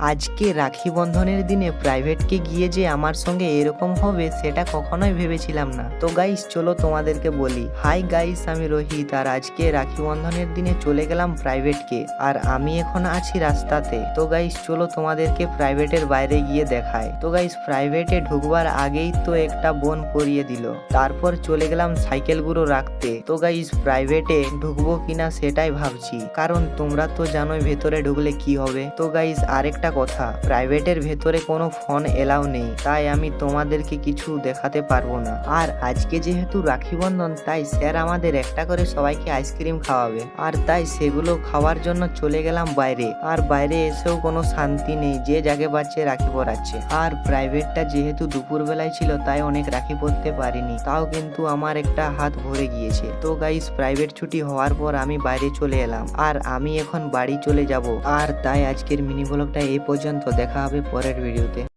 আজকে রাখি বন্ধনের দিনে প্রাইভেটকে গিয়ে যে আমার সঙ্গে এরকম হবে সেটা কখনোই ভেবেছিলাম না। তো গাইস চলো তোমাদেরকে বলি। হাই গাইস, আমি রোহিত, আর আজকে রাখি বন্ধনের দিনে চলে গেলাম প্রাইভেটকে, আর আমি এখন আছি রাস্তাতে। তো গাইস চলো তোমাদেরকে প্রাইভেটের বাইরে গিয়ে দেখায়। তো গাইস প্রাইভেটে ঢুকবার আগেই তো একটা বোন পরিয়ে দিল, তারপর চলে গেলাম সাইকেলগুলো রাখতে। তো গাইস প্রাইভেটে ঢুকবো কিনা সেটাই ভাবছি, কারণ তোমরা তো জানোই ভেতরে ঢুকলে কি হবে। তো গাইস আরেকটা কথা, প্রাইভেটের ভেতরে কোনো ফোন এলাও নেই, তাই আমি তোমাদেরকে কিছু দেখাতে পারবো না। আর আজকে যেহেতু রাখি বন্ধন, তাই স্যার আমাদের একটা করে সবাইকে আইসক্রিম খাওয়াবে, আর তাই সেগুলো খাওয়ার জন্য চলে গেলাম বাইরে। আর বাইরে এসেও কোনো শান্তি নেই, যে যাকে পাচ্ছে রাখি পরাচ্ছে। আর প্রাইভেটটা যেহেতু দুপুর বেলায় ছিল, তাই অনেক রাখি পরতে পারিনি, তাও কিন্তু আমার একটা হাত ভরে গিয়েছে। তো গাইস প্রাইভেট ছুটি হওয়ার পর আমি বাইরে চলে এলাম, আর আমি এখন বাড়ি চলে যাব। আর তাই আজকের মিনি ব্লগটা এই পর্যন্ত। দেখা হবে পরের ভিডিওতে।